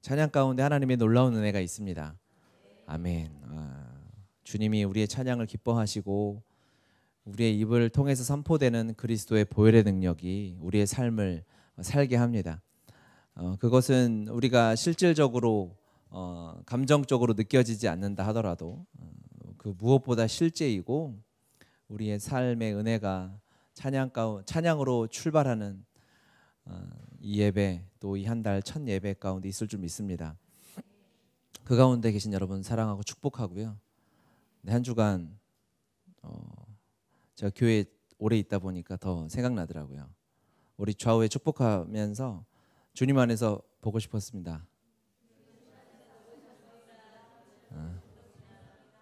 찬양 가운데 하나님의 놀라운 은혜가 있습니다. 아멘. 주님이 우리의 찬양을 기뻐하시고 우리의 입을 통해서 선포되는 그리스도의 보혈의 능력이 우리의 삶을 살게 합니다. 그것은 우리가 실질적으로 감정적으로 느껴지지 않는다 하더라도 그 무엇보다 실제이고 우리의 삶의 은혜가 찬양으로 출발하는 이 예배, 또 이 한 달 첫 예배 가운데 있을 줄 믿습니다. 그 가운데 계신 여러분 사랑하고 축복하고요. 한 주간 제가 교회에 오래 있다 보니까 더 생각나더라고요. 우리 좌우에 축복하면서 주님 안에서 보고 싶었습니다.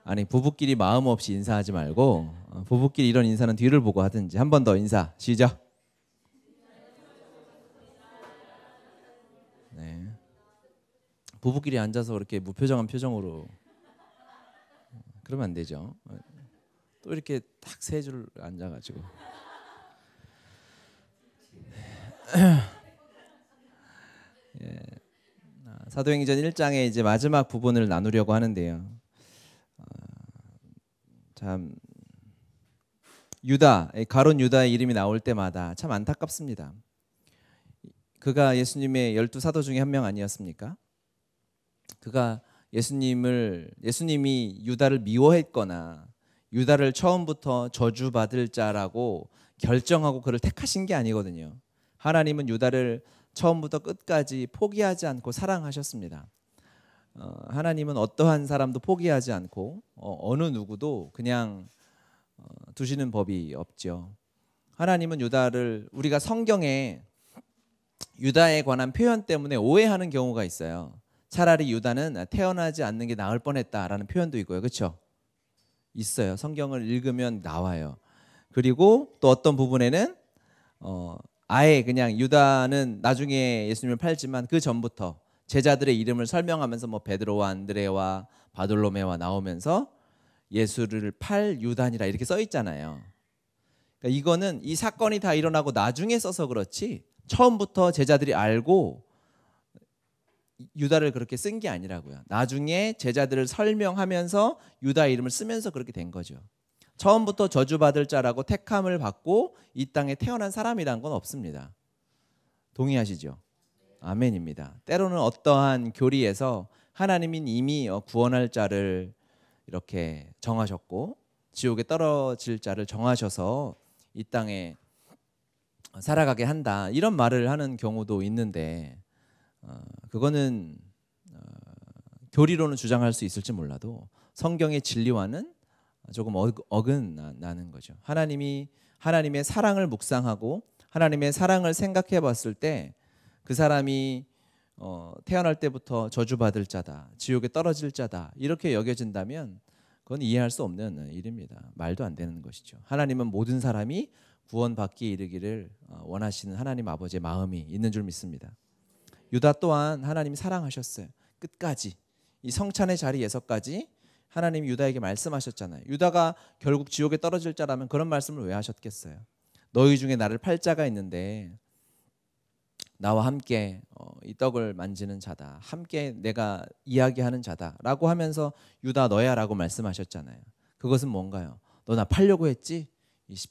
아니, 부부끼리 마음 없이 인사하지 말고 부부끼리 이런 인사는 뒤를 보고 하든지. 한 번 더 인사 시작. 네. 부부끼리 앉아서 그렇게 무표정한 표정으로 그러면 안 되죠. 또 이렇게 딱 세 줄 앉아가지고 예. 사도행전 1장의 이제 마지막 부분을 나누려고 하는데요. 참 유다, 가룟 유다의 이름이 나올 때마다 참 안타깝습니다. 그가 예수님의 12사도 중에 한 명 아니었습니까? 그가 예수님이 유다를 미워했거나 유다를 처음부터 저주받을 자라고 결정하고 그를 택하신 게 아니거든요. 하나님은 유다를 처음부터 끝까지 포기하지 않고 사랑하셨습니다. 하나님은 어떠한 사람도 포기하지 않고 어느 누구도 그냥 두시는 법이 없죠. 하나님은 유다를, 우리가 성경에 유다에 관한 표현 때문에 오해하는 경우가 있어요. 차라리 유다는 태어나지 않는 게 나을 뻔했다라는 표현도 있고요. 그렇죠? 있어요. 성경을 읽으면 나와요. 그리고 또 어떤 부분에는 아예 그냥 유다는 나중에 예수님을 팔지만 그 전부터 제자들의 이름을 설명하면서 뭐 베드로와 안드레와 바돌로메와 나오면서 예수를 팔 유다니라 이렇게 써 있잖아요. 그러니까 이거는 이 사건이 다 일어나고 나중에 써서 그렇지 처음부터 제자들이 알고 유다를 그렇게 쓴 게 아니라고요. 나중에 제자들을 설명하면서 유다 이름을 쓰면서 그렇게 된 거죠. 처음부터 저주받을 자라고 택함을 받고 이 땅에 태어난 사람이란 건 없습니다. 동의하시죠? 아멘입니다. 때로는 어떠한 교리에서 하나님은 이미 구원할 자를 이렇게 정하셨고 지옥에 떨어질 자를 정하셔서 이 땅에 살아가게 한다, 이런 말을 하는 경우도 있는데 그거는 교리로는 주장할 수 있을지 몰라도 성경의 진리와는 조금 어긋나는 거죠. 하나님의 사랑을 묵상하고 하나님의 사랑을 생각해 봤을 때 그 사람이 태어날 때부터 저주받을 자다, 지옥에 떨어질 자다 이렇게 여겨진다면 그건 이해할 수 없는 일입니다. 말도 안 되는 것이죠. 하나님은 모든 사람이 구원받기에 이르기를 원하시는 하나님 아버지의 마음이 있는 줄 믿습니다. 유다 또한 하나님이 사랑하셨어요. 끝까지 이 성찬의 자리에서까지 하나님이 유다에게 말씀하셨잖아요. 유다가 결국 지옥에 떨어질 자라면 그런 말씀을 왜 하셨겠어요? 너희 중에 나를 팔 자가 있는데 나와 함께 이 떡을 만지는 자다, 함께 내가 이야기하는 자다라고 하면서 유다 너야 라고 말씀하셨잖아요. 그것은 뭔가요? 너 나 팔려고 했지?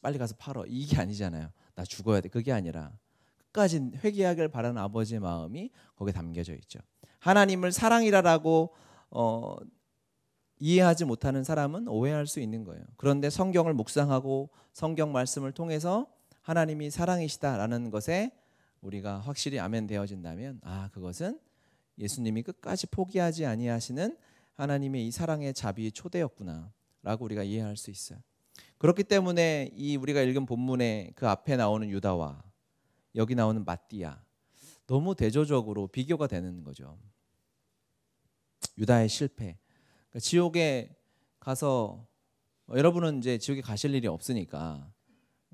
빨리 가서 팔어, 이게 아니잖아요. 나 죽어야 돼, 그게 아니라 끝까지 회개하길 바라는 아버지의 마음이 거기에 담겨져 있죠. 하나님을 사랑이라고 이해하지 못하는 사람은 오해할 수 있는 거예요. 그런데 성경을 묵상하고 성경 말씀을 통해서 하나님이 사랑이시다라는 것에 우리가 확실히 아멘 되어진다면 그것은 예수님이 끝까지 포기하지 아니하시는 하나님의 이 사랑의 자비의 초대였구나 라고 우리가 이해할 수 있어요. 그렇기 때문에 이 우리가 읽은 본문의 그 앞에 나오는 유다와 여기 나오는 마띠아, 너무 대조적으로 비교가 되는 거죠. 유다의 실패. 그러니까 지옥에 가서 여러분은 이제 지옥에 가실 일이 없으니까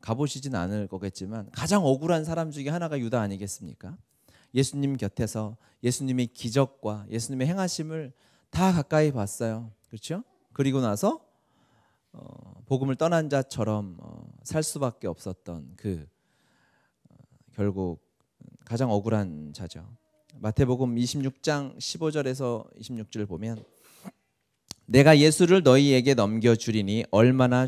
가보시진 않을 거겠지만 가장 억울한 사람 중에 하나가 유다 아니겠습니까? 예수님 곁에서 예수님의 기적과 예수님의 행하심을 다 가까이 봤어요. 그렇죠? 그리고 나서 복음을 떠난 자처럼 살 수밖에 없었던 결국 가장 억울한 자죠. 마태복음 26장 15절에서 26절 보면 내가 예수를 너희에게 넘겨주리니 얼마나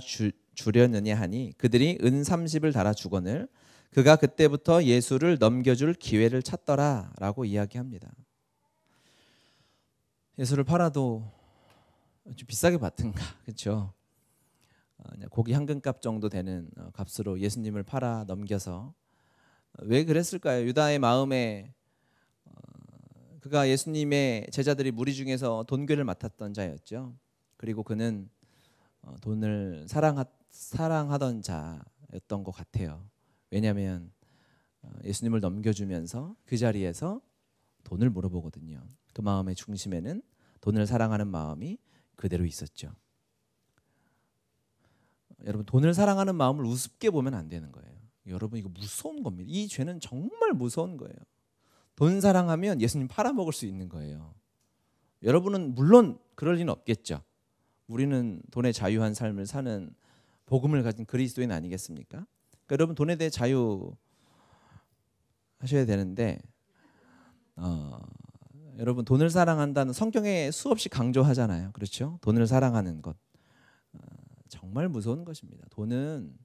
주려느냐 하니 그들이 은 30을 달아 주거늘 그가 그때부터 예수를 넘겨줄 기회를 찾더라 라고 이야기합니다. 예수를 팔아도 좀 비싸게 받든가, 그렇죠? 고기 한 근값 정도 되는 값으로 예수님을 팔아 넘겨서. 왜 그랬을까요? 유다의 마음에 그가 예수님의 제자들이 무리 중에서 돈괴를 맡았던 자였죠. 그리고 그는 돈을 사랑하던 자였던 것 같아요. 왜냐하면 예수님을 넘겨주면서 그 자리에서 돈을 물어보거든요. 그 마음의 중심에는 돈을 사랑하는 마음이 그대로 있었죠. 여러분, 돈을 사랑하는 마음을 우습게 보면 안 되는 거예요. 여러분, 이거 무서운 겁니다. 이 죄는 정말 무서운 거예요. 돈 사랑하면 예수님 팔아먹을 수 있는 거예요. 여러분은 물론 그럴 리는 없겠죠. 우리는 돈에 자유한 삶을 사는 복음을 가진 그리스도인 아니겠습니까? 그러니까 여러분, 돈에 대해 자유하셔야 되는데 여러분, 돈을 사랑한다는 성경에 수없이 강조하잖아요. 그렇죠? 돈을 사랑하는 것 정말 무서운 것입니다. 돈은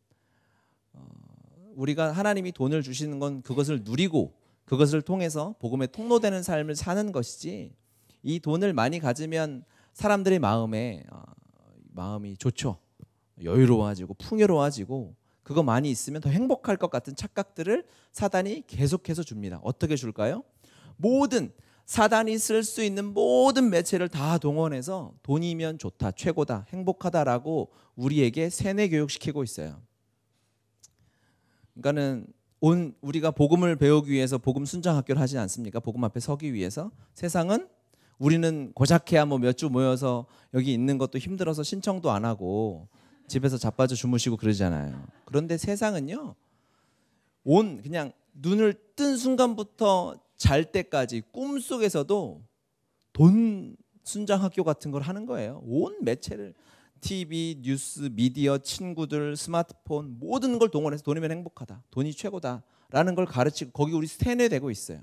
우리가 하나님이 돈을 주시는 건 그것을 누리고 그것을 통해서 복음의 통로되는 삶을 사는 것이지, 이 돈을 많이 가지면 사람들의 마음이 좋죠. 여유로워지고 풍요로워지고 그거 많이 있으면 더 행복할 것 같은 착각들을 사단이 계속해서 줍니다. 어떻게 줄까요? 사단이 쓸 수 있는 모든 매체를 다 동원해서 돈이면 좋다, 최고다, 행복하다라고 우리에게 세뇌 교육시키고 있어요. 그러니까는 우리가 복음을 배우기 위해서 복음 순장 학교를 하지 않습니까? 복음 앞에 서기 위해서. 세상은 우리는 고작해야 몇 주 모여서 여기 있는 것도 힘들어서 신청도 안 하고 집에서 자빠져 주무시고 그러잖아요. 그런데 세상은요, 그냥 눈을 뜬 순간부터 잘 때까지 꿈속에서도 돈 순장 학교 같은 걸 하는 거예요. 온 매체를, TV, 뉴스, 미디어, 친구들, 스마트폰 모든 걸 동원해서 돈이면 행복하다, 돈이 최고다라는 걸 가르치고 거기 우리 세뇌되고 있어요.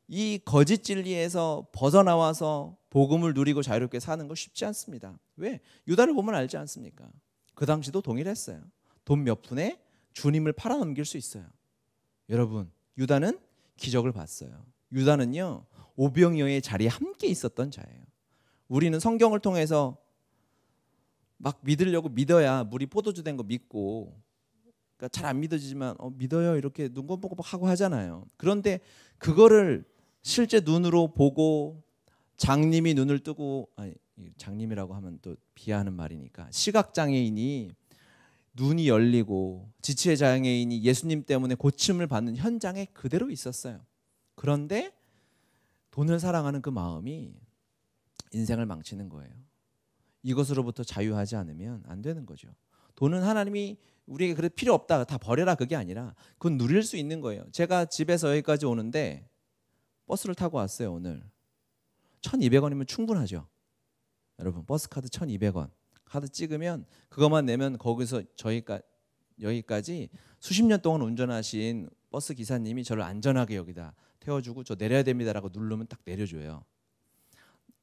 이 거짓 진리에서 벗어나와서 복음을 누리고 자유롭게 사는 거 쉽지 않습니다. 왜? 유다를 보면 알지 않습니까? 그 당시도 동일했어요. 돈 몇 푼에 주님을 팔아넘길 수 있어요. 여러분, 유다는 기적을 봤어요. 유다는요, 오병이어의 자리에 함께 있었던 자예요. 우리는 성경을 통해서 막 믿으려고 믿어야 물이 포도주 된 거 믿고, 그러니까 잘 안 믿어지지만 믿어요 이렇게 눈 껌뻑껌뻑 하고 하잖아요. 그런데 그거를 실제 눈으로 보고 장님이 눈을 뜨고, 장님이라고 하면 또 비하하는 말이니까, 시각장애인이 눈이 열리고 지체 장애인이 예수님 때문에 고침을 받는 현장에 그대로 있었어요. 그런데 돈을 사랑하는 그 마음이 인생을 망치는 거예요. 이것으로부터 자유하지 않으면 안 되는 거죠. 돈은 하나님이 우리에게 그래 필요 없다, 다 버려라, 그게 아니라 그건 누릴 수 있는 거예요. 제가 집에서 여기까지 오는데 버스를 타고 왔어요. 오늘 1,200원이면 충분하죠. 여러분, 버스 카드 1,200원 카드 찍으면 그것만 내면 거기서 여기까지 수십 년 동안 운전하신 버스 기사님이 저를 안전하게 여기다 태워주고 저 내려야 됩니다라고 누르면 딱 내려줘요.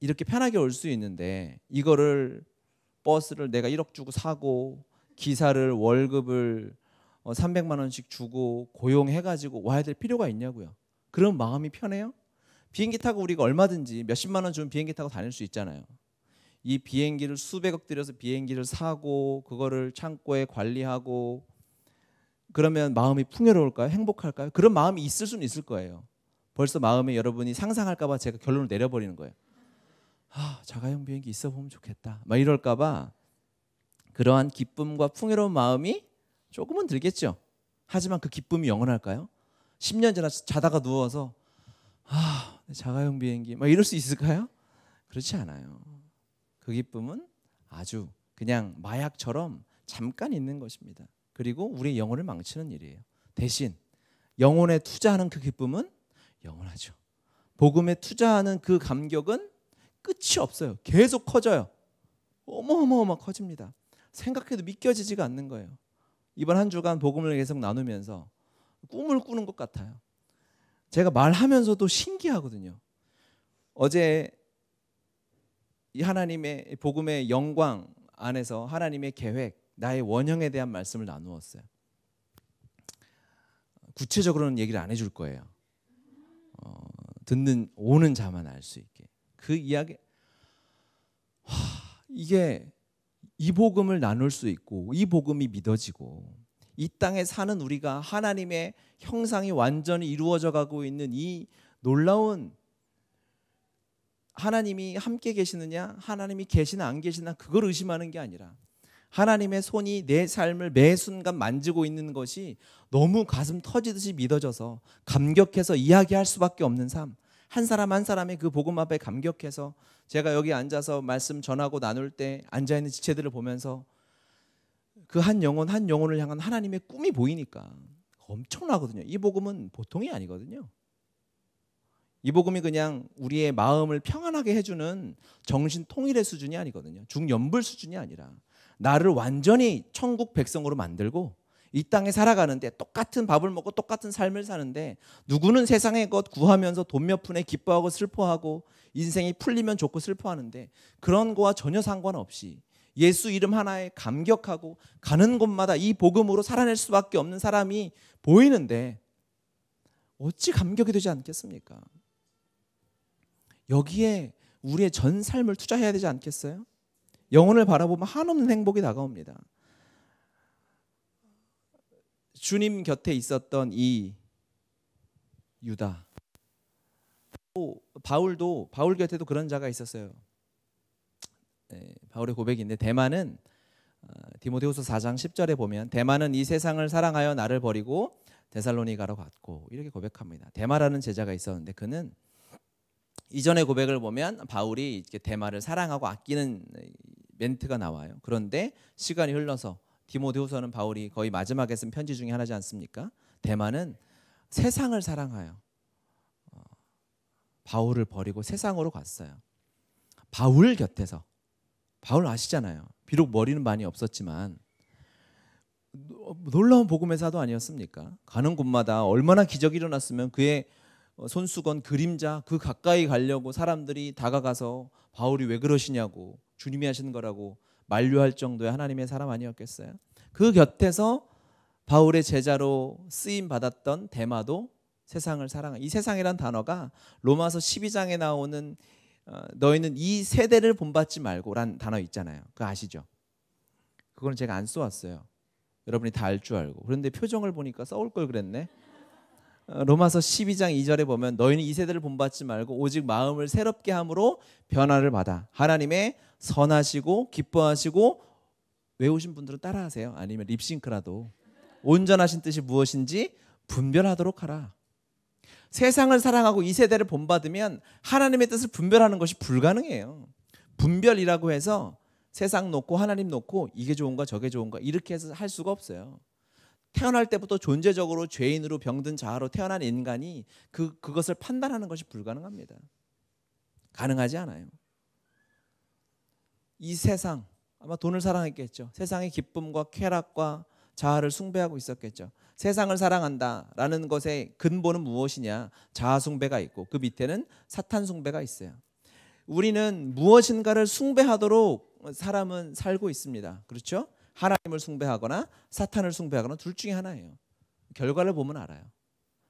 이렇게 편하게 올 수 있는데 이거를 버스를 내가 1억 주고 사고 기사를 월급을 300만 원씩 주고 고용해가지고 와야 될 필요가 있냐고요. 그런 마음이 편해요? 비행기 타고 우리가 얼마든지 몇십만 원 주면 비행기 타고 다닐 수 있잖아요. 이 비행기를 수백억 들여서 비행기를 사고 그거를 창고에 관리하고 그러면 마음이 풍요로울까요? 행복할까요? 그런 마음이 있을 수는 있을 거예요. 벌써 마음에 여러분이 상상할까 봐 제가 결론을 내려버리는 거예요. 자가용 비행기 있어 보면 좋겠다, 막 이럴까 봐. 그러한 기쁨과 풍요로운 마음이 조금은 들겠죠. 하지만 그 기쁨이 영원할까요? 10년 지나 자다가 누워서 자가용 비행기 막 이럴 수 있을까요? 그렇지 않아요. 그 기쁨은 아주 그냥 마약처럼 잠깐 있는 것입니다. 그리고 우리의 영혼을 망치는 일이에요. 대신 영혼에 투자하는 그 기쁨은 영원하죠. 복음에 투자하는 그 감격은 끝이 없어요. 계속 커져요. 어마어마어마 커집니다. 생각해도 믿겨지지가 않는 거예요. 이번 한 주간 복음을 계속 나누면서 꿈을 꾸는 것 같아요. 제가 말하면서도 신기하거든요. 어제 이 하나님의 복음의 영광 안에서 하나님의 계획, 나의 원형에 대한 말씀을 나누었어요. 구체적으로는 얘기를 안 해줄 거예요. 오는 자만 알 수 있게. 그 이야기, 이게 이 복음을 나눌 수 있고 이 복음이 믿어지고 이 땅에 사는 우리가 하나님의 형상이 완전히 이루어져 가고 있는 이 놀라운, 하나님이 함께 계시느냐, 하나님이 계시나 안 계시나 그걸 의심하는 게 아니라 하나님의 손이 내 삶을 매 순간 만지고 있는 것이 너무 가슴 터지듯이 믿어져서 감격해서 이야기할 수밖에 없는 삶. 한 사람 한 사람의 그 복음 앞에 감격해서, 제가 여기 앉아서 말씀 전하고 나눌 때 앉아있는 지체들을 보면서 그 한 영혼 한 영혼을 향한 하나님의 꿈이 보이니까 엄청나거든요. 이 복음은 보통이 아니거든요. 이 복음이 그냥 우리의 마음을 평안하게 해주는 정신 통일의 수준이 아니거든요. 중연불 수준이 아니라 나를 완전히 천국 백성으로 만들고 이 땅에 살아가는데, 똑같은 밥을 먹고 똑같은 삶을 사는데 누구는 세상의 것 구하면서 돈 몇 푼에 기뻐하고 슬퍼하고 인생이 풀리면 좋고 슬퍼하는데, 그런 거와 전혀 상관없이 예수 이름 하나에 감격하고 가는 곳마다 이 복음으로 살아낼 수밖에 없는 사람이 보이는데 어찌 감격이 되지 않겠습니까? 여기에 우리의 전 삶을 투자해야 되지 않겠어요? 영혼을 바라보면 한없는 행복이 다가옵니다. 주님 곁에 있었던 이 유다, 바울 곁에도 그런 자가 있었어요. 바울의 고백인데, 대만은 디모데후서 4장 10절에 보면 대만은 이 세상을 사랑하여 나를 버리고 데살로니가로 갔고, 이렇게 고백합니다. 대마라는 제자가 있었는데 그는 이전의 고백을 보면 바울이 이렇게 대마를 사랑하고 아끼는 멘트가 나와요. 그런데 시간이 흘러서 디모데후서는 바울이 거의 마지막에 쓴 편지 중에 하나지 않습니까? 대마는 세상을 사랑하여 바울을 버리고 세상으로 갔어요. 바울 곁에서, 바울 아시잖아요. 비록 머리는 많이 없었지만 놀라운 복음의 사도 아니었습니까? 가는 곳마다 얼마나 기적이 일어났으면 그의 손수건 그림자 그 가까이 가려고 사람들이 다가가서 바울이 왜 그러시냐고, 주님이 하시는 거라고 만류할 정도의 하나님의 사람 아니었겠어요? 그 곁에서 바울의 제자로 쓰임 받았던 데마도 세상을 사랑하. 이 세상이란 단어가 로마서 12장에 나오는 너희는 이 세대를 본받지 말고란 단어 있잖아요. 그거 아시죠? 그거는 제가 안 써왔어요. 여러분이 다 알 줄 알고. 그런데 표정을 보니까 써올 걸 그랬네. 로마서 12장 2절에 보면 너희는 이 세대를 본받지 말고 오직 마음을 새롭게 함으로 변화를 받아 하나님의 선하시고 기뻐하시고, 외우신 분들은 따라하세요. 아니면 립싱크라도. 온전하신 뜻이 무엇인지 분별하도록 하라. 세상을 사랑하고 이 세대를 본받으면 하나님의 뜻을 분별하는 것이 불가능해요. 분별이라고 해서 세상 놓고 하나님 놓고 이게 좋은가 저게 좋은가 이렇게 해서 할 수가 없어요. 태어날 때부터 존재적으로 죄인으로 병든 자아로 태어난 인간이 그것을 판단하는 것이 불가능합니다. 가능하지 않아요. 이 세상, 아마 돈을 사랑했겠죠. 세상의 기쁨과 쾌락과 자아를 숭배하고 있었겠죠. 세상을 사랑한다라는 것의 근본은 무엇이냐? 자아 숭배가 있고 그 밑에는 사탄 숭배가 있어요. 우리는 무엇인가를 숭배하도록 사람은 살고 있습니다. 그렇죠? 하나님을 숭배하거나 사탄을 숭배하거나 둘 중에 하나예요. 결과를 보면 알아요.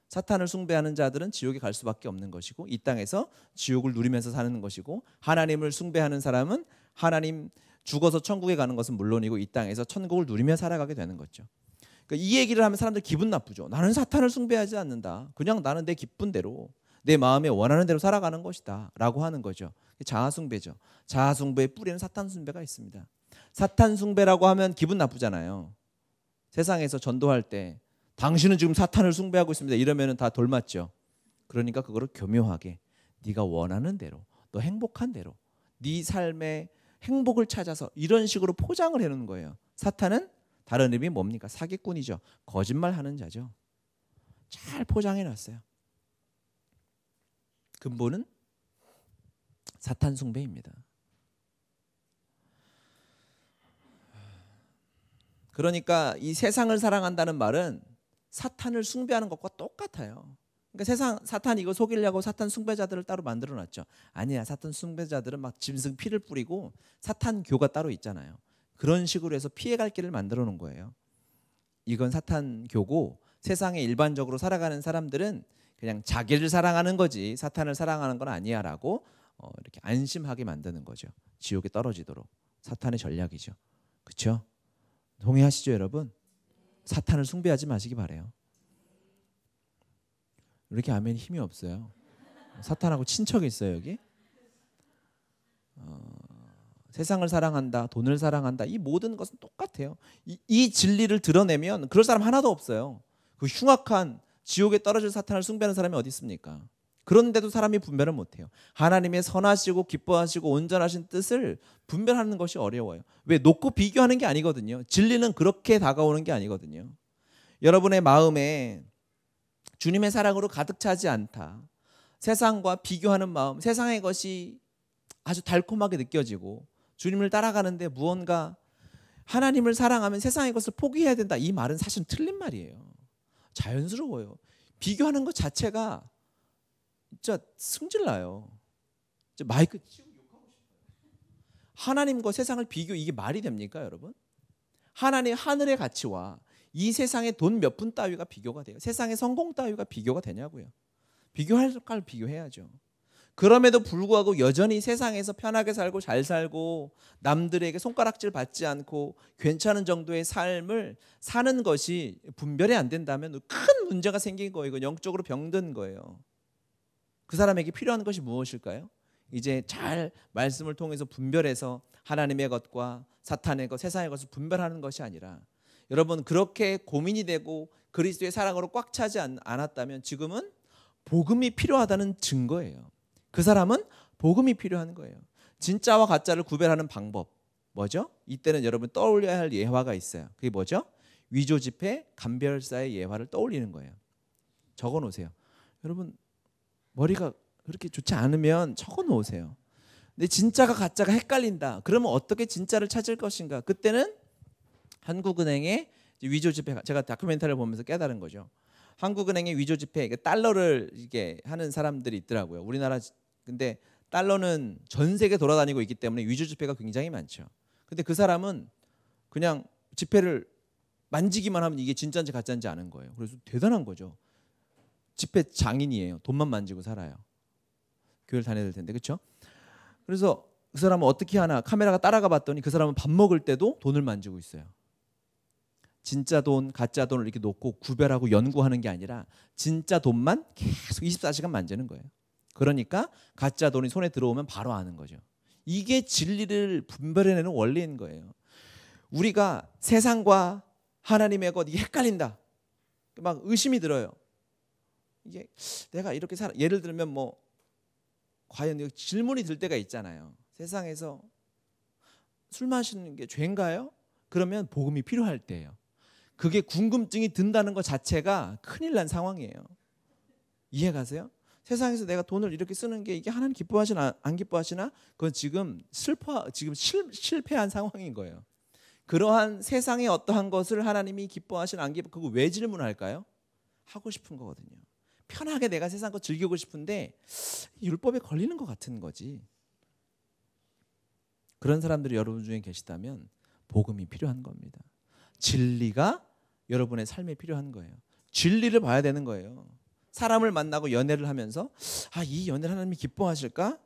사탄을 숭배하는 자들은 지옥에 갈 수밖에 없는 것이고 이 땅에서 지옥을 누리면서 사는 것이고, 하나님을 숭배하는 사람은 하나님 죽어서 천국에 가는 것은 물론이고 이 땅에서 천국을 누리며 살아가게 되는 거죠. 그러니까 이 얘기를 하면 사람들 기분 나쁘죠. 나는 사탄을 숭배하지 않는다. 그냥 나는 내 기쁜 대로 내 마음에 원하는 대로 살아가는 것이다 라고 하는 거죠. 자아 숭배죠. 자아 숭배의 뿌리는 사탄 숭배가 있습니다. 사탄 숭배라고 하면 기분 나쁘잖아요. 세상에서 전도할 때 당신은 지금 사탄을 숭배하고 있습니다 이러면 다 돌맞죠. 그러니까 그거를 교묘하게 네가 원하는 대로, 너 행복한 대로 네 삶의 행복을 찾아서 이런 식으로 포장을 해놓는 거예요. 사탄은 다른 의미 뭡니까? 사기꾼이죠. 거짓말하는 자죠. 잘 포장해놨어요. 근본은 사탄 숭배입니다. 그러니까 이 세상을 사랑한다는 말은 사탄을 숭배하는 것과 똑같아요. 그러니까 세상 사탄 이거 속이려고 사탄 숭배자들을 따로 만들어 놨죠. 아니야. 사탄 숭배자들은 막 짐승 피를 뿌리고 사탄 교가 따로 있잖아요. 그런 식으로 해서 피해갈 길을 만들어 놓은 거예요. 이건 사탄 교고 세상에 일반적으로 살아가는 사람들은 그냥 자기를 사랑하는 거지 사탄을 사랑하는 건 아니야라고 이렇게 안심하게 만드는 거죠. 지옥에 떨어지도록. 사탄의 전략이죠. 그렇죠? 동의하시죠, 여러분? 사탄을 숭배하지 마시기 바래요. 왜 이렇게 아멘이 힘이 없어요? 사탄하고 친척이 있어요, 여기? 세상을 사랑한다, 돈을 사랑한다, 이 모든 것은 똑같아요. 이 진리를 드러내면 그럴 사람 하나도 없어요. 그 흉악한 지옥에 떨어질 사탄을 숭배하는 사람이 어디 있습니까? 그런데도 사람이 분별을 못해요. 하나님의 선하시고 기뻐하시고 온전하신 뜻을 분별하는 것이 어려워요. 왜? 놓고 비교하는 게 아니거든요. 진리는 그렇게 다가오는 게 아니거든요. 여러분의 마음에 주님의 사랑으로 가득 차지 않다. 세상과 비교하는 마음, 세상의 것이 아주 달콤하게 느껴지고 주님을 따라가는데 무언가 하나님을 사랑하면 세상의 것을 포기해야 된다. 이 말은 사실 틀린 말이에요. 자연스러워요. 비교하는 것 자체가 진짜 승질나요. 마이크 치고 욕하고 싶어요. 하나님과 세상을 비교, 이게 말이 됩니까, 여러분? 하나님 하늘의 가치와 이 세상의 돈 몇 푼 따위가 비교가 돼요. 세상의 성공 따위가 비교가 되냐고요. 비교할 걸 비교해야죠. 그럼에도 불구하고 여전히 세상에서 편하게 살고 잘 살고 남들에게 손가락질 받지 않고 괜찮은 정도의 삶을 사는 것이 분별이 안 된다면 큰 문제가 생긴 거예요. 이건 영적으로 병든 거예요. 그 사람에게 필요한 것이 무엇일까요? 이제 잘 말씀을 통해서 분별해서 하나님의 것과 사탄의 것, 세상의 것을 분별하는 것이 아니라 여러분 그렇게 고민이 되고 그리스도의 사랑으로 꽉 차지 않았다면 지금은 복음이 필요하다는 증거예요. 그 사람은 복음이 필요한 거예요. 진짜와 가짜를 구별하는 방법 뭐죠? 이때는 여러분 떠올려야 할 예화가 있어요. 그게 뭐죠? 위조 지폐, 감별사의 예화를 떠올리는 거예요. 적어 놓으세요. 여러분 머리가 그렇게 좋지 않으면 적어 놓으세요. 근데 진짜가 가짜가 헷갈린다. 그러면 어떻게 진짜를 찾을 것인가? 그때는 한국은행의 위조 지폐, 제가 다큐멘터리를 보면서 깨달은 거죠. 한국은행의 위조 지폐, 달러를 이게 하는 사람들이 있더라고요. 우리나라 근데 달러는 전 세계 돌아다니고 있기 때문에 위조 지폐가 굉장히 많죠. 근데 그 사람은 그냥 지폐를 만지기만 하면 이게 진짜인지 가짜인지 아는 거예요. 그래서 대단한 거죠. 지폐 장인이에요. 돈만 만지고 살아요. 교회를 다녀야 될 텐데, 그렇죠? 그래서 그 사람은 어떻게 하나 카메라가 따라가 봤더니 그 사람은 밥 먹을 때도 돈을 만지고 있어요. 진짜 돈, 가짜 돈을 이렇게 놓고 구별하고 연구하는 게 아니라 진짜 돈만 계속 24시간 만지는 거예요. 그러니까 가짜 돈이 손에 들어오면 바로 아는 거죠. 이게 진리를 분별해내는 원리인 거예요. 우리가 세상과 하나님의 것 이게 헷갈린다. 막 의심이 들어요. 이게 내가 이렇게 살아. 예를 들면 뭐 과연 질문이 들 때가 있잖아요. 세상에서 술 마시는 게 죄인가요? 그러면 복음이 필요할 때예요. 그게 궁금증이 든다는 것 자체가 큰일 난 상황이에요. 이해 가세요? 세상에서 내가 돈을 이렇게 쓰는 게 이게 하나님 기뻐하시나 안 기뻐하시나? 그건 지금 실패한 상황인 거예요. 그러한 세상의 어떠한 것을 하나님이 기뻐하시나 안 기뻐 그거 왜 질문할까요? 하고 싶은 거거든요. 편하게 내가 세상 거 즐기고 싶은데 율법에 걸리는 것 같은 거지. 그런 사람들이 여러분 중에 계시다면 복음이 필요한 겁니다. 진리가 여러분의 삶에 필요한 거예요. 진리를 봐야 되는 거예요. 사람을 만나고 연애를 하면서 이 연애를 하나님이 기뻐하실까?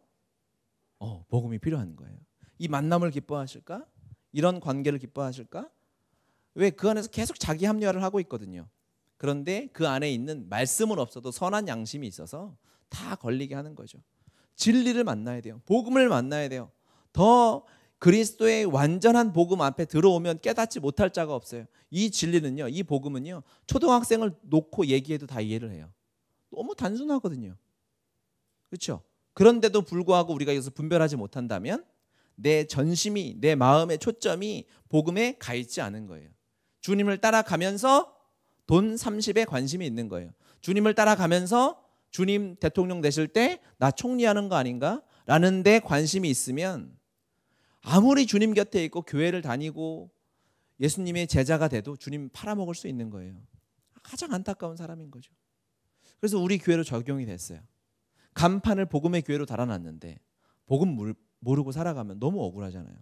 복음이 필요한 거예요. 이 만남을 기뻐하실까? 이런 관계를 기뻐하실까? 왜? 그 안에서 계속 자기 합리화를 하고 있거든요. 그런데 그 안에 있는 말씀은 없어도 선한 양심이 있어서 다 걸리게 하는 거죠. 진리를 만나야 돼요. 복음을 만나야 돼요. 더 그리스도의 완전한 복음 앞에 들어오면 깨닫지 못할 자가 없어요. 이 진리는요, 이 복음은요, 초등학생을 놓고 얘기해도 다 이해를 해요. 너무 단순하거든요. 그렇죠? 그런데도 불구하고 우리가 여기서 분별하지 못한다면 내 전심이, 내 마음의 초점이 복음에 가 있지 않은 거예요. 주님을 따라가면서 돈 30에 관심이 있는 거예요. 주님을 따라가면서 주님 대통령 되실 때 나 총리하는 거 아닌가? 라는 데 관심이 있으면 아무리 주님 곁에 있고 교회를 다니고 예수님의 제자가 돼도 주님 팔아먹을 수 있는 거예요. 가장 안타까운 사람인 거죠. 그래서 우리 교회로 적용이 됐어요. 간판을 복음의 교회로 달아놨는데 복음 모르고 살아가면 너무 억울하잖아요.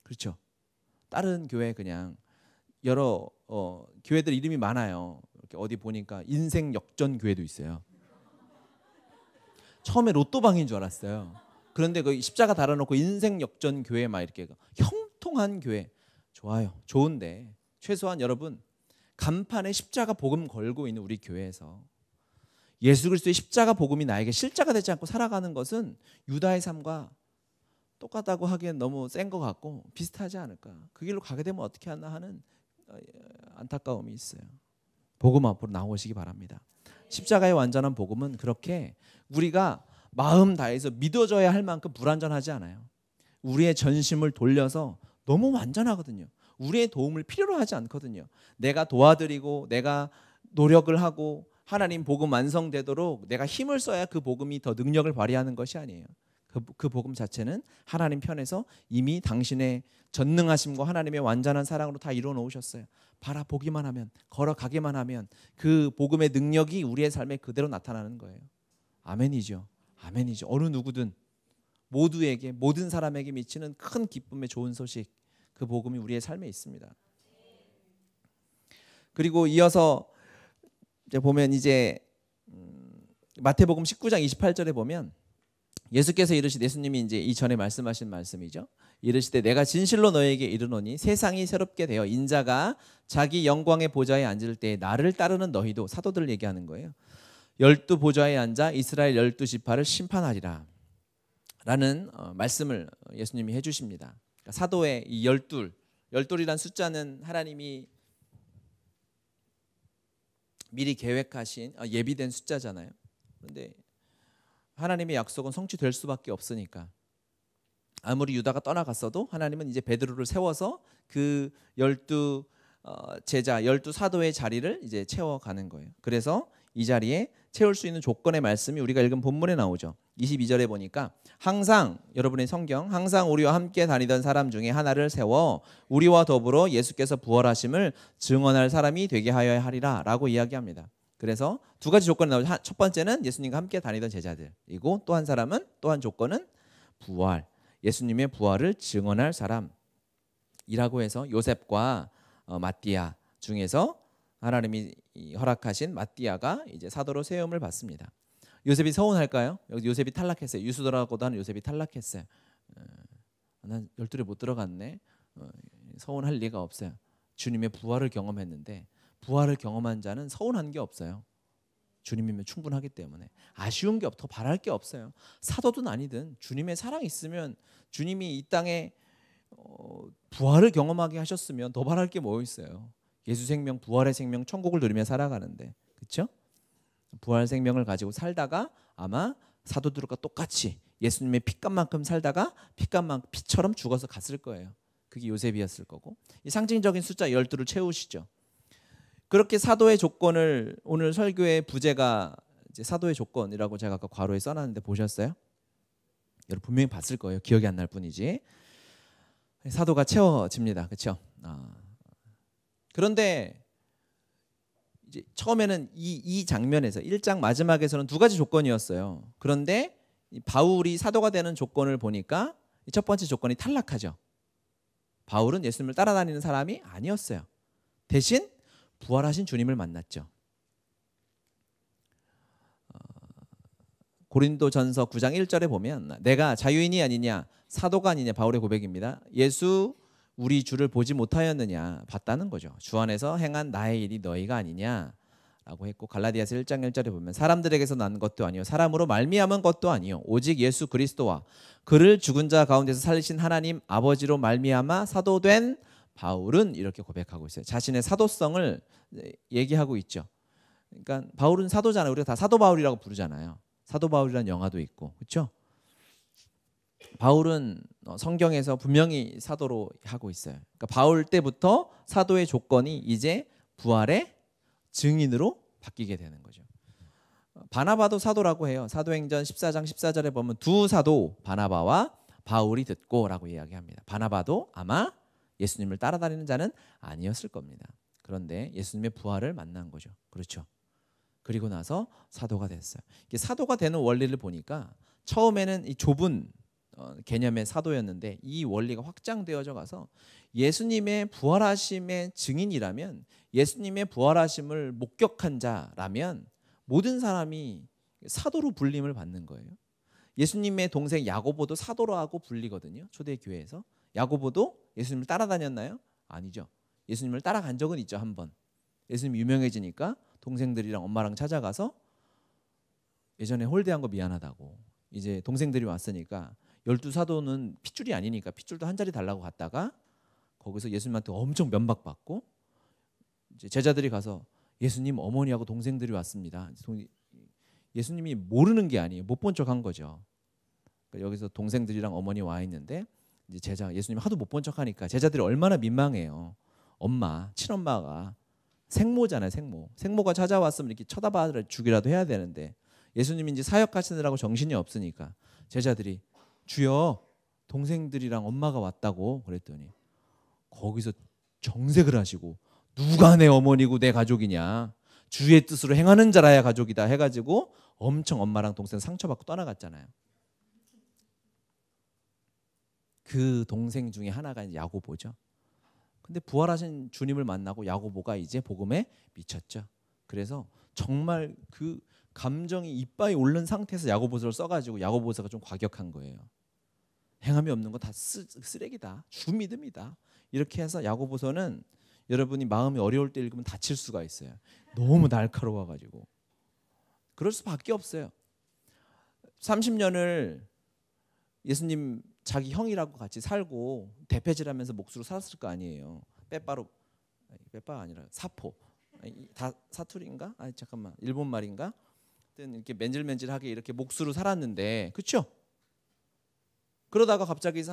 그렇죠? 다른 교회 그냥 여러 교회들 이름이 많아요. 이렇게 어디 보니까 인생 역전 교회도 있어요. 처음에 로또방인 줄 알았어요. 그런데 그 십자가 달아놓고 인생 역전 교회 막 이렇게 형통한 교회 좋아요. 좋은데 최소한 여러분 간판에 십자가 복음 걸고 있는 우리 교회에서 예수 그리스도의 십자가 복음이 나에게 실자가 되지 않고 살아가는 것은 유다의 삶과 똑같다고 하기엔 너무 센 것 같고 비슷하지 않을까. 그 길로 가게 되면 어떻게 하나 하는 안타까움이 있어요. 복음 앞으로 나오시기 바랍니다. 십자가의 완전한 복음은 그렇게 우리가 마음 다해서 믿어줘야 할 만큼 불완전하지 않아요. 우리의 전심을 돌려서 너무 완전하거든요. 우리의 도움을 필요로 하지 않거든요. 내가 도와드리고 내가 노력을 하고 하나님 복음 완성되도록 내가 힘을 써야 그 복음이 더 능력을 발휘하는 것이 아니에요. 그 복음 자체는 하나님 편에서 이미 당신의 전능하심과 하나님의 완전한 사랑으로 다 이루어 놓으셨어요. 바라보기만 하면, 걸어가기만 하면 그 복음의 능력이 우리의 삶에 그대로 나타나는 거예요. 아멘이죠. 아멘이죠. 어느 누구든 모두에게, 모든 사람에게 미치는 큰 기쁨의 좋은 소식, 그 복음이 우리의 삶에 있습니다. 그리고 이어서 이제 보면 이제 마태복음 19장 28절에 보면 예수께서 이르시되, 예수님이 이제 이전에 말씀하신 말씀이죠. 이르시되 내가 진실로 너에게 이르노니 세상이 새롭게 되어 인자가 자기 영광의 보좌에 앉을 때 나를 따르는 너희도, 사도들을 얘기하는 거예요. 12 보좌에 앉아 이스라엘 12지파를 심판하리라 라는 말씀을 예수님이 해주십니다. 그러니까 사도의 이 12이란 숫자는 하나님이 미리 계획하신 예비된 숫자잖아요. 그런데 하나님의 약속은 성취될 수밖에 없으니까 아무리 유다가 떠나갔어도 하나님은 이제 베드로를 세워서 그 12 제자, 12 사도의 자리를 이제 채워가는 거예요. 그래서 이 자리에 채울 수 있는 조건의 말씀이 우리가 읽은 본문에 나오죠. 22절에 보니까 항상, 여러분의 성경, 항상 우리와 함께 다니던 사람 중에 하나를 세워 우리와 더불어 예수께서 부활하심을 증언할 사람이 되게 하여야 하리라 라고 이야기합니다. 그래서 두 가지 조건이 나오죠. 첫 번째는 예수님과 함께 다니던 제자들이고, 또 한 사람은, 또 한 조건은 부활, 예수님의 부활을 증언할 사람이라고 해서 요셉과 마띠아 중에서 하나님이 허락하신 마띠아가 이제 사도로 세움을 받습니다. 요셉이 서운할까요? 요셉이 탈락했어요. 유수도라고도 하는 요셉이 탈락했어요. 난 12에 못 들어갔네. 서운할 리가 없어요. 주님의 부활을 경험했는데 부활을 경험한 자는 서운한 게 없어요. 주님이면 충분하기 때문에 아쉬운 게 더 바랄 게 없어요. 사도든 아니든 주님의 사랑이 있으면, 주님이 이 땅에 부활을 경험하게 하셨으면 더 바랄 게 뭐 있어요. 예수 생명, 부활의 생명, 천국을 누리며 살아가는데, 그렇죠? 부활 생명을 가지고 살다가 아마 사도들과 똑같이 예수님의 피값만큼 살다가 피처럼 죽어서 갔을 거예요. 그게 요셉이었을 거고, 이 상징적인 숫자 12를 채우시죠. 그렇게 사도의 조건을, 오늘 설교의 부제가 이제 사도의 조건이라고 제가 아까 괄호에 써놨는데 보셨어요? 여러분 분명히 봤을 거예요. 기억이 안 날 뿐이지. 사도가 채워집니다. 그렇죠? 그런데 이제 처음에는 이 장면에서 1장 마지막에서는 두 가지 조건이었어요. 그런데 바울이 사도가 되는 조건을 보니까 첫 번째 조건이 탈락하죠. 바울은 예수님을 따라다니는 사람이 아니었어요. 대신 부활하신 주님을 만났죠. 고린도전서 9장 1절에 보면 내가 자유인이 아니냐, 사도가 아니냐, 바울의 고백입니다. 예수 우리 주를 보지 못하였느냐, 봤다는 거죠. 주 안에서 행한 나의 일이 너희가 아니냐라고 했고, 갈라디아서 1장 1절에 보면 사람들에게서 난 것도 아니요 사람으로 말미암은 것도 아니요 오직 예수 그리스도와 그를 죽은 자 가운데서 살리신 하나님 아버지로 말미암아 사도된 바울은, 이렇게 고백하고 있어요. 자신의 사도성을 얘기하고 있죠. 그러니까 바울은 사도잖아요. 우리가 다 사도 바울이라고 부르잖아요. 사도 바울이라는 영화도 있고, 그렇죠? 바울은 성경에서 분명히 사도로 하고 있어요. 그러니까 바울 때부터 사도의 조건이 이제 부활의 증인으로 바뀌게 되는 거죠. 바나바도 사도라고 해요. 사도행전 14장 14절에 보면 두 사도 바나바와 바울이 듣고라고 이야기합니다. 바나바도 아마 예수님을 따라다니는 자는 아니었을 겁니다. 그런데 예수님의 부활을 만난 거죠. 그렇죠? 그리고 나서 사도가 됐어요. 이게 사도가 되는 원리를 보니까 처음에는 이 좁은 개념의 사도였는데 이 원리가 확장되어져 가서 예수님의 부활하심의 증인이라면, 예수님의 부활하심을 목격한 자라면 모든 사람이 사도로 불림을 받는 거예요. 예수님의 동생 야고보도 사도라고 불리거든요. 초대교회에서. 야고보도 예수님을 따라다녔나요? 아니죠. 예수님을 따라간 적은 있죠, 한 번. 예수님 유명해지니까 동생들이랑 엄마랑 찾아가서 예전에 홀대한 거 미안하다고, 이제 동생들이 왔으니까 12사도는 핏줄이 아니니까 핏줄도 한 자리 달라고 갔다가 거기서 예수님한테 엄청 면박받고, 이제 제자들이 가서 예수님 어머니하고 동생들이 왔습니다. 예수님이 모르는 게 아니에요. 못 본 척한 거죠. 그러니까 여기서 동생들이랑 어머니 와 있는데 이제 제자, 예수님 하도 못 본 척하니까 제자들이 얼마나 민망해요. 엄마, 친엄마가 생모잖아요. 생모가 찾아왔으면 이렇게 쳐다봐 주기라도 해야 되는데 예수님이 이제 사역하시느라고 정신이 없으니까 제자들이 주여, 동생들이랑 엄마가 왔다고 그랬더니 거기서 정색을 하시고, 누가 내 어머니고 내 가족이냐, 주의 뜻으로 행하는 자라야 가족이다 해가지고 엄청 엄마랑 동생 상처받고 떠나갔잖아요. 그 동생 중에 하나가 이제 야고보죠. 근데 부활하신 주님을 만나고 야고보가 이제 복음에 미쳤죠. 그래서 정말 그 감정이 이빠이 오른 상태에서 야고보서를 써가지고 야고보서가 좀 과격한 거예요. 행함이 없는 거 다 쓰레기다, 주 믿음이다, 이렇게 해서 야고보서는 여러분이 마음이 어려울 때 읽으면 다칠 수가 있어요. 너무 날카로워가지고. 그럴 수밖에 없어요. 30년을 예수님 자기 형이라고 같이 살고 대패질하면서 몫으로 살았을 거 아니에요. 빼빠가 아니라 사포, 다 사투리인가? 아 잠깐만, 일본 말인가? 이렇게 맨질맨질하게 이렇게 몫으로 살았는데, 그렇죠? 그러다가 갑자기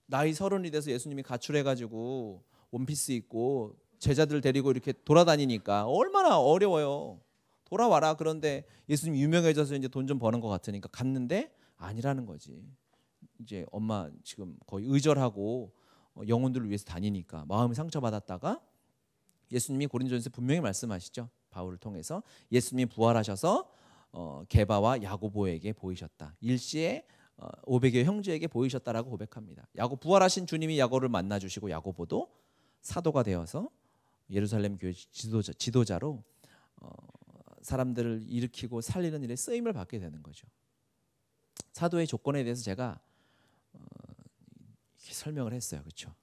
나이 30이 돼서 예수님이 가출해가지고 원피스 입고 제자들 데리고 이렇게 돌아다니니까 얼마나 어려워요. 돌아와라. 그런데 예수님 유명해져서 이제 돈 좀 버는 것 같으니까 갔는데 아니라는 거지. 이제 엄마 지금 거의 의절하고 영혼들을 위해서 다니니까 마음이 상처받았다가 예수님이 고린도전서 분명히 말씀하시죠. 바울을 통해서 예수님이 부활하셔서 게바와 야고보에게 보이셨다. 일시에 500여 형제에게 보이셨다라고 고백합니다. 부활하신 주님이 야고를 만나주시고 야고보도 사도가 되어서 예루살렘 교회 지도자로 사람들을 일으키고 살리는 일에 쓰임을 받게 되는 거죠. 사도의 조건에 대해서 제가 이렇게 설명을 했어요. 그렇죠?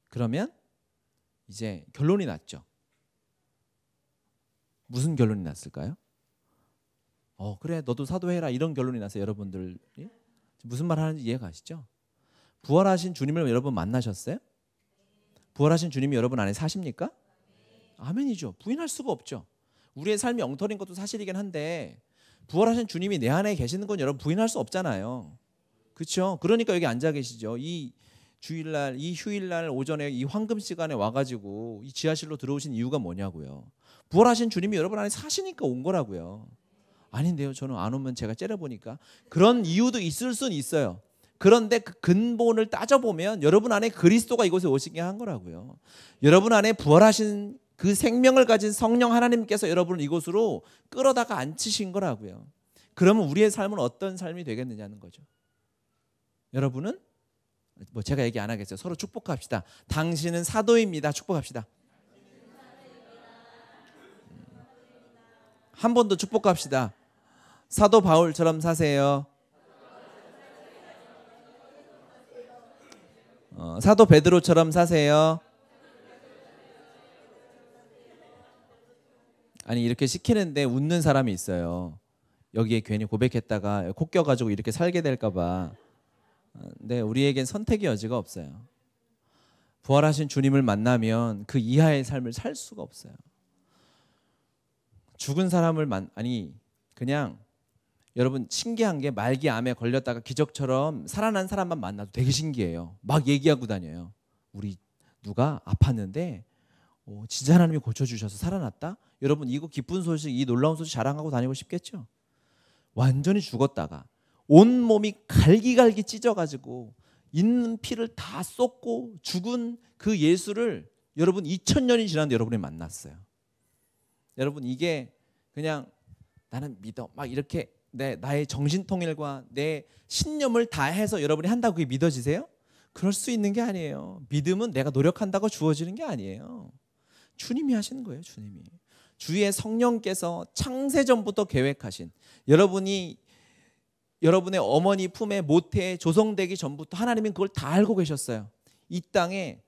그러면 이제 결론이 났죠. 무슨 결론이 났을까요? 그래 너도 사도해라, 이런 결론이 났어요. 여러분들 무슨 말 하는지 이해가시죠? 부활하신 주님을 여러분 만나셨어요? 부활하신 주님이 여러분 안에 사십니까? 아멘이죠. 부인할 수가 없죠. 우리의 삶이 엉터리인 것도 사실이긴 한데 부활하신 주님이 내 안에 계시는 건 여러분 부인할 수 없잖아요. 그렇죠? 그러니까 여기 앉아 계시죠. 이 주일날, 이 휴일날 오전에 이 황금 시간에 와가지고 이 지하실로 들어오신 이유가 뭐냐고요. 부활하신 주님이 여러분 안에 사시니까 온 거라고요. 아닌데요, 저는 안 오면 제가 째려보니까. 그런 이유도 있을 수는 있어요. 그런데 그 근본을 따져보면 여러분 안에 그리스도가 이곳에 오시게 한 거라고요. 여러분 안에 부활하신 그 생명을 가진 성령 하나님께서 여러분을 이곳으로 끌어다가 앉히신 거라고요. 그러면 우리의 삶은 어떤 삶이 되겠느냐는 거죠. 여러분은 제가 얘기 안 하겠어요. 서로 축복합시다. 당신은 사도입니다. 축복합시다. 한 번 더 축복합시다. 사도 바울처럼 사세요. 사도 베드로처럼 사세요. 아니 이렇게 시키는데 웃는 사람이 있어요. 여기에 괜히 고백했다가 코 껴가지고 이렇게 살게 될까 봐. 근데 우리에겐 선택의 여지가 없어요. 부활하신 주님을 만나면 그 이하의 삶을 살 수가 없어요. 죽은 사람을 그냥 여러분 신기한 게 말기암에 걸렸다가 기적처럼 살아난 사람만 만나도 되게 신기해요. 막 얘기하고 다녀요. 우리 누가 아팠는데 진짜 하나님이 고쳐주셔서 살아났다? 여러분 이거 기쁜 소식, 이 놀라운 소식 자랑하고 다니고 싶겠죠? 완전히 죽었다가 온 몸이 갈기갈기 찢어가지고 있는 피를 다 쏟고 죽은 그 예수를 여러분 2000년이 지났는데 여러분이 만났어요. 여러분 이게 그냥 나는 믿어. 막 이렇게 나의 정신통일과 내 신념을 다해서 여러분이 한다고 그게 믿어지세요? 그럴 수 있는 게 아니에요. 믿음은 내가 노력한다고 주어지는 게 아니에요. 주님이 하시는 거예요. 주님이. 주의 성령께서 창세전부터 계획하신, 여러분이 여러분의 어머니 품에 모태에 조성되기 전부터 하나님은 그걸 다 알고 계셨어요. 이 땅에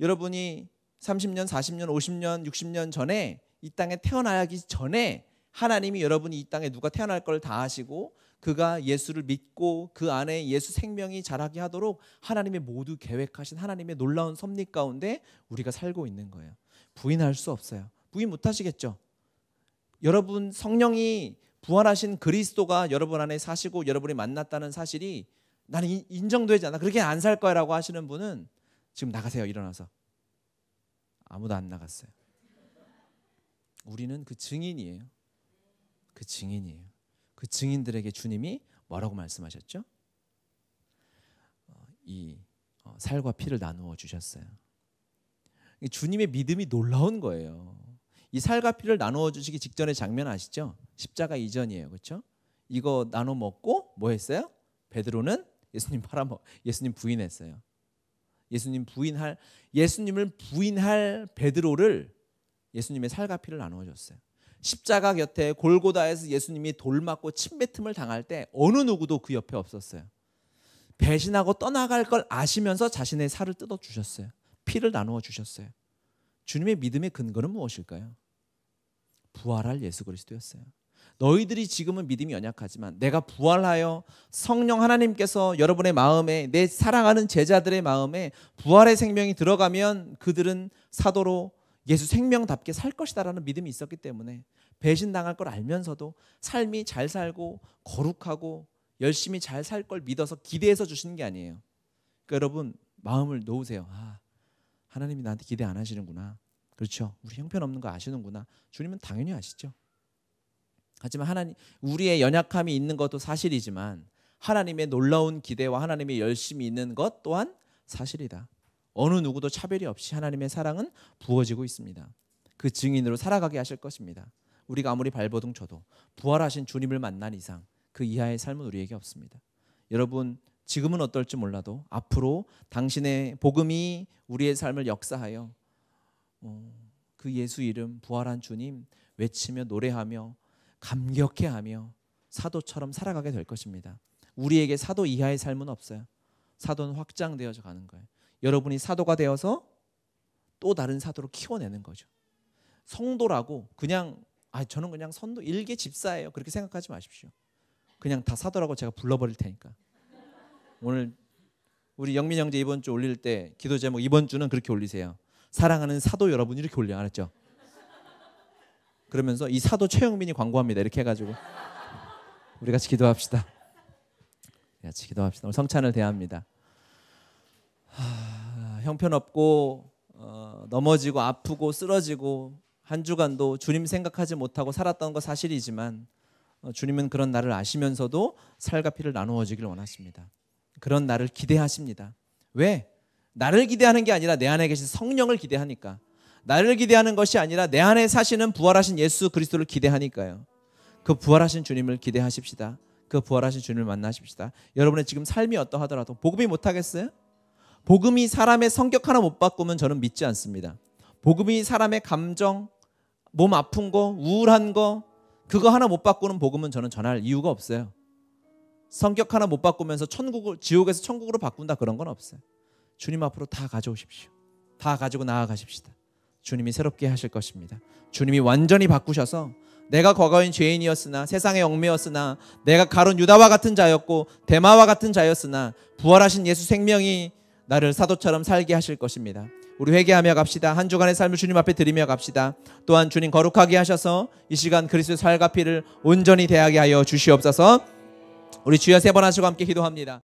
여러분이 30년, 40년, 50년, 60년 전에 이 땅에 태어나기 전에 하나님이 여러분이 이 땅에 누가 태어날 걸 다 아시고 그가 예수를 믿고 그 안에 예수 생명이 자라게 하도록 하나님의 모두 계획하신 하나님의 놀라운 섭리 가운데 우리가 살고 있는 거예요. 부인할 수 없어요. 부인 못 하시겠죠. 여러분 성령이 부활하신 그리스도가 여러분 안에 사시고 여러분이 만났다는 사실이 나는 인정되지 않아. 그렇게 안 살 거야 라고 하시는 분은 지금 나가세요. 일어나서. 아무도 안 나갔어요. 우리는 그 증인이에요. 그 증인이에요. 그 증인들에게 주님이 뭐라고 말씀하셨죠? 살과 피를 나누어 주셨어요. 주님의 믿음이 놀라운 거예요. 이 살과 피를 나누어 주시기 직전의 장면 아시죠? 십자가 이전이에요. 그렇죠? 이거 나눠 먹고 뭐 했어요? 베드로는 예수님 부인했어요. 예수님을 부인할 베드로를 예수님의 살과 피를 나누어 줬어요. 십자가 곁에 골고다에서 예수님이 돌 맞고 침뱉음을 당할 때 어느 누구도 그 옆에 없었어요. 배신하고 떠나갈 걸 아시면서 자신의 살을 뜯어 주셨어요. 피를 나누어 주셨어요. 주님의 믿음의 근거는 무엇일까요? 부활할 예수 그리스도였어요. 너희들이 지금은 믿음이 연약하지만 내가 부활하여 성령 하나님께서 여러분의 마음에, 내 사랑하는 제자들의 마음에 부활의 생명이 들어가면 그들은 사도로 예수 생명답게 살 것이다라는 믿음이 있었기 때문에 배신당할 걸 알면서도 삶이 잘 살고 거룩하고 열심히 잘 살 걸 믿어서 기대해서 주시는 게 아니에요. 그러니까 여러분 마음을 놓으세요. 하나님이 나한테 기대 안 하시는구나. 그렇죠. 우리 형편없는 거 아시는구나. 주님은 당연히 아시죠. 하지만 우리의 연약함이 있는 것도 사실이지만 하나님의 놀라운 기대와 하나님의 열심이 있는 것 또한 사실이다. 어느 누구도 차별이 없이 하나님의 사랑은 부어지고 있습니다. 그 증인으로 살아가게 하실 것입니다. 우리가 아무리 발버둥 쳐도 부활하신 주님을 만난 이상 그 이하의 삶은 우리에게 없습니다. 여러분 지금은 어떨지 몰라도 앞으로 당신의 복음이 우리의 삶을 역사하여 그 예수 이름 부활한 주님 외치며 노래하며 감격해하며 사도처럼 살아가게 될 것입니다. 우리에게 사도 이하의 삶은 없어요. 사도는 확장되어져 가는 거예요. 여러분이 사도가 되어서 또 다른 사도로 키워내는 거죠. 성도라고 저는 그냥 선도 일개 집사예요. 그렇게 생각하지 마십시오. 그냥 다 사도라고 제가 불러버릴 테니까. 오늘 우리 영민 형제 이번 주 올릴 때 기도 제목 이번 주는 그렇게 올리세요. 사랑하는 사도 여러분 이렇게 올려. 알았죠? 그러면서 이 사도 최영민이 광고합니다. 이렇게 해가지고 우리 같이 기도합시다. 같이 기도합시다. 오늘 성찬을 대합니다. 형편없고 넘어지고 아프고 쓰러지고 한 주간도 주님 생각하지 못하고 살았던 거 사실이지만 주님은 그런 나를 아시면서도 살과 피를 나누어 주기를 원하십니다. 그런 나를 기대하십니다. 왜? 나를 기대하는 게 아니라 내 안에 계신 성령을 기대하니까. 나를 기대하는 것이 아니라 내 안에 사시는 부활하신 예수 그리스도를 기대하니까요. 그 부활하신 주님을 기대하십시다. 그 부활하신 주님을 만나십시다. 여러분의 지금 삶이 어떠하더라도 복음이 못하겠어요? 복음이 사람의 성격 하나 못 바꾸면 저는 믿지 않습니다. 복음이 사람의 감정, 몸 아픈 거, 우울한 거 그거 하나 못 바꾸는 복음은 저는 전할 이유가 없어요. 성격 하나 못 바꾸면서 지옥에서 천국으로 바꾼다 그런 건 없어요. 주님 앞으로 다 가져오십시오. 다 가지고 나아가십시다. 주님이 새롭게 하실 것입니다. 주님이 완전히 바꾸셔서 내가 과거엔 죄인이었으나 세상의 얽매였으나 내가 가룟 유다와 같은 자였고 데마와 같은 자였으나 부활하신 예수 생명이 나를 사도처럼 살게 하실 것입니다. 우리 회개하며 갑시다. 한 주간의 삶을 주님 앞에 드리며 갑시다. 또한 주님 거룩하게 하셔서 이 시간 그리스도의 살과 피를 온전히 대하게 하여 주시옵소서. 우리 주여 세 번 하시고 함께 기도합니다.